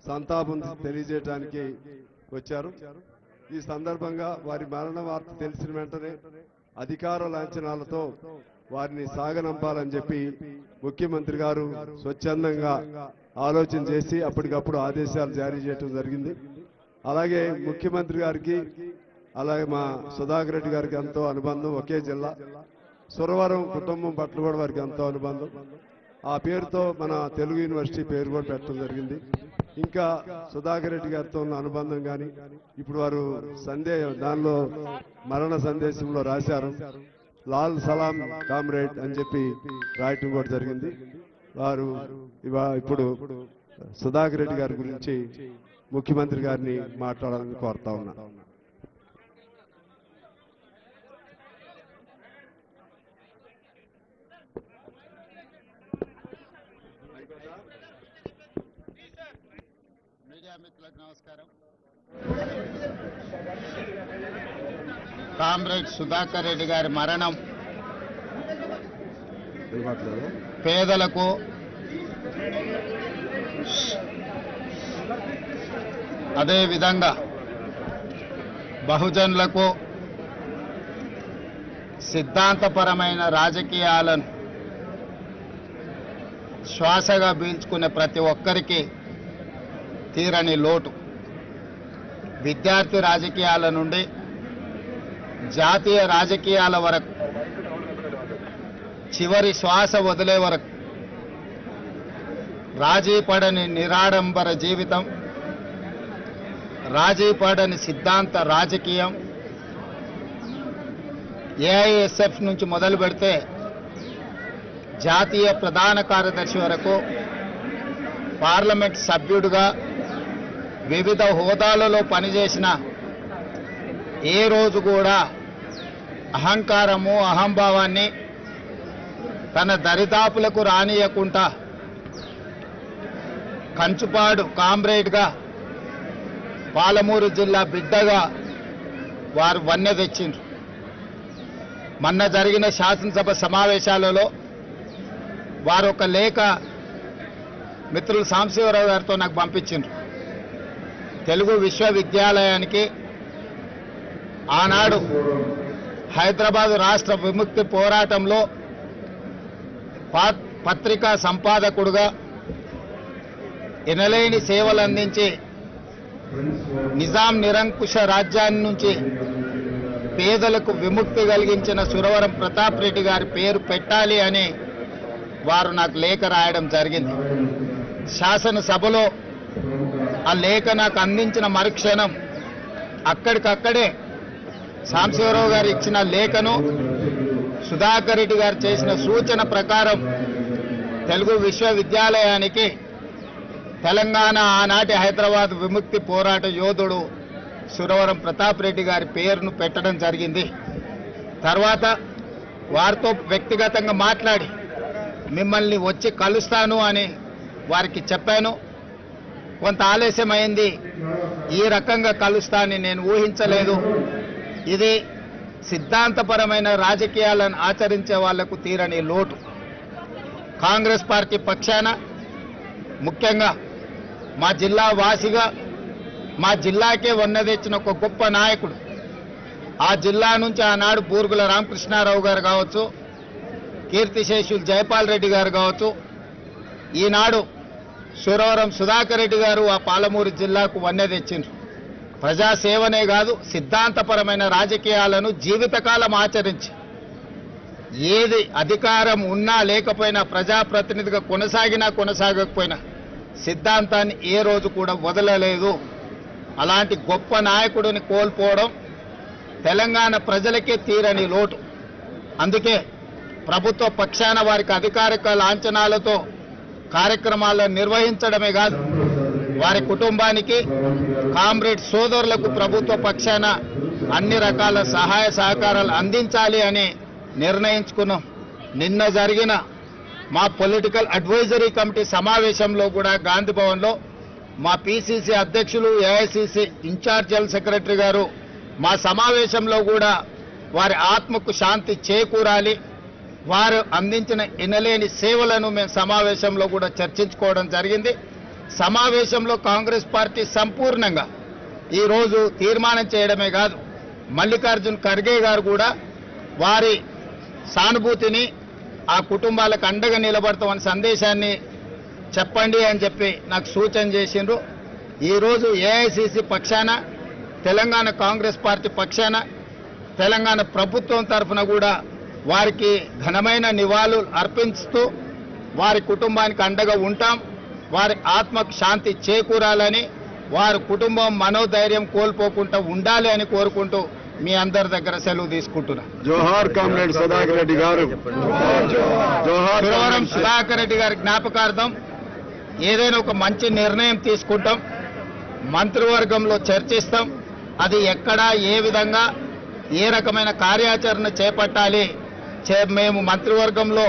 సంతాపం తెలియజేయడానికి వచ్చారు. ఈ సందర్భంగా వారి మరణ వార్త తెలిసిన వెంటనే అధికార లాంఛనాలతో వారిని సాగనంపాలని చెప్పి ముఖ్యమంత్రి గారు స్వచ్ఛందంగా ఆలోచన చేసి అప్పటికప్పుడు ఆదేశాలు జారీ చేయడం జరిగింది. అలాగే ముఖ్యమంత్రి గారికి అలాగే మా సుధాకర్ రెడ్డి గారికి ఎంతో అనుబంధం, ఒకే జిల్లా. సురవరం కుటుంబం పట్ల కూడా వారికి ఎంతో అనుబంధం. ఆ పేరుతో మన తెలుగు యూనివర్సిటీ పేరు కూడా పెట్టడం జరిగింది. ఇంకా సుధాకర్ రెడ్డి గారితో ఉన్న అనుబంధం కానీ ఇప్పుడు వారు దానిలో మరణ సందేశంలో రాశారు, లాల్ సలాం కామ్రేడ్ అని చెప్పి రాయటం కూడా జరిగింది. వారు ఇప్పుడు సుధాకర్ రెడ్డి గారి గురించి ముఖ్యమంత్రి గారిని మాట్లాడాలని కోరుతా ఉన్నా. మీడియా మిత్రులకు నమస్కారం. కామ్రేడ్ సుధాకర్ రెడ్డి గారి మరణం పేదలకు, అదేవిధంగా బహుజనులకు సిద్ధాంతపరమైన రాజకీయాలను శ్వాసగా పీల్చుకునే ప్రతి ఒక్కరికి తీరని లోటు. విద్యార్థి రాజకీయాల నుండి జాతీయ రాజకీయాల వరకు, చివరి శ్వాస వదిలే వరకు రాజీ పడని నిరాడంబర జీవితం, రాజీ పడని సిద్ధాంత రాజకీయం, ఏఐఎస్ఎఫ్ నుంచి మొదలు పెడితే జాతీయ ప్రధాన కార్యదర్శి వరకు, పార్లమెంట్ సభ్యుడిగా వివిధ హోదాలలో పనిచేసిన ఏ రోజు కూడా అహంకారము, అహంభావాన్ని తన దరిదాపులకు రానియకుండా కంచుపాడు కామ్రేడ్గా, పాలమూరు జిల్లా బిడ్డగా వారు వన్నె తెచ్చిండ్రు. మొన్న జరిగిన శాసనసభ సమావేశాలలో వారు ఒక లేఖ మిత్రులు సాంబశివరావు గారితో నాకు పంపించిండ్రు. తెలుగు విశ్వవిద్యాలయానికి ఆనాడు హైదరాబాదు రాష్ట్ర విముక్తి పోరాటంలో పత్రికా సంపాదకుడుగా ఎనలేని సేవలు అందించి నిజాం నిరంకుశ రాజ్యాన్ని నుంచి పేదలకు విముక్తి కలిగించిన సురవరం ప్రతాప్ రెడ్డి గారి పేరు పెట్టాలి అని వారు నాకు లేఖ రాయడం జరిగింది. శాసనసభలో ఆ లేఖ నాకు అందించిన మరుక్షణం అక్కడికక్కడే సాంబశివరావు గారు ఇచ్చిన లేఖను సుధాకర్ రెడ్డి గారు చేసిన సూచన ప్రకారం తెలుగు విశ్వవిద్యాలయానికి తెలంగాణ ఆనాటి హైదరాబాద్ విముక్తి పోరాట యోధుడు సురవరం ప్రతాప్ రెడ్డి గారి పేరును పెట్టడం జరిగింది. తర్వాత వారితో వ్యక్తిగతంగా మాట్లాడి మిమ్మల్ని వచ్చి కలుస్తాను అని వారికి చెప్పాను. కొంత ఆలస్యమైంది. ఈ రకంగా కలుస్తానని నేను ఊహించలేదు. ఇది సిద్ధాంతపరమైన రాజకీయాలను ఆచరించే వాళ్లకు తీరని లోటు. కాంగ్రెస్ పార్టీ పక్షాన ముఖ్యంగా మా జిల్లా వాసిగా మా జిల్లాకే వన్న తెచ్చిన ఒక గొప్ప నాయకుడు, ఆ జిల్లా నుంచి ఆనాడు బూరుగుల రామకృష్ణారావు గారు కావచ్చు, కీర్తిశేషులు జయపాల్ రెడ్డి గారు కావచ్చు, ఈనాడు సురవరం సుధాకర్ రెడ్డి గారు ఆ పాలమూరు జిల్లాకు వన్నె తెచ్చిండ్రు. ప్రజాసేవనే కాదు, సిద్ధాంతపరమైన రాజకీయాలను జీవితకాలం ఆచరించి ఏది అధికారం ఉన్నా లేకపోయినా, ప్రజాప్రతినిధిగా కొనసాగినా కొనసాగకపోయినా సిద్ధాంతాన్ని ఏ రోజు కూడా వదలలేదు. అలాంటి గొప్ప నాయకుడిని కోల్పోవడం తెలంగాణ ప్రజలకే తీరని లోటు. అందుకే ప్రభుత్వ పక్షాన వారికి అధికారిక లాంఛనాలతో కార్యక్రమాలను నిర్వహించడమే కాదు, వారి కుటుంబానికి, కామ్రేడ్ సోదరులకు ప్రభుత్వ పక్షాన అన్ని రకాల సహాయ సహకారాలు అందించాలి అని నిర్ణయించుకున్నాం. నిన్న జరిగిన మా పొలిటికల్ అడ్వైజరీ కమిటీ సమావేశంలో కూడా గాంధీ భవన్లో మా పిసిసి అధ్యక్షులు, ఏఐసిసి ఇన్ఛార్జ్ జనరల్ సెక్రటరీ గారు మా సమావేశంలో కూడా వారి ఆత్మకు శాంతి చేకూరాలి, వారు అందించిన ఎనలేని సేవలను మేము సమావేశంలో కూడా చర్చించుకోవడం జరిగింది. సమావేశంలో కాంగ్రెస్ పార్టీ సంపూర్ణంగా ఈరోజు తీర్మానం చేయడమే కాదు, మల్లికార్జున్ ఖర్గే గారు కూడా వారి సానుభూతిని ఆ కుటుంబాలకు అండగా నిలబడతామని సందేశాన్ని చెప్పండి అని చెప్పి నాకు సూచన చేసిండ్రు. ఈరోజు ఏఐసిసి పక్షాన, తెలంగాణ కాంగ్రెస్ పార్టీ పక్షాన, తెలంగాణ ప్రభుత్వం తరఫున కూడా వారికి ఘనమైన నివాళులు అర్పిస్తూ వారి కుటుంబానికి అండగా ఉంటాం. వారి ఆత్మకు శాంతి చేకూరాలని, వారి కుటుంబం మనోధైర్యం కోల్పోకుండా ఉండాలి అని కోరుకుంటూ మీ అందరి దగ్గర సెలవు తీసుకుంటున్నా. జోహార్ కామ్రేడ్ సుధాకర్ రెడ్డి గారు. సురవరం సుధాకర్ రెడ్డి గారి జ్ఞాపకార్థం ఏదైనా ఒక మంచి నిర్ణయం తీసుకుంటాం, మంత్రివర్గంలో చర్చిస్తాం. అది ఎక్కడ, ఏ విధంగా, ఏ రకమైన కార్యాచరణ చేపట్టాలి మేము మంత్రివర్గంలో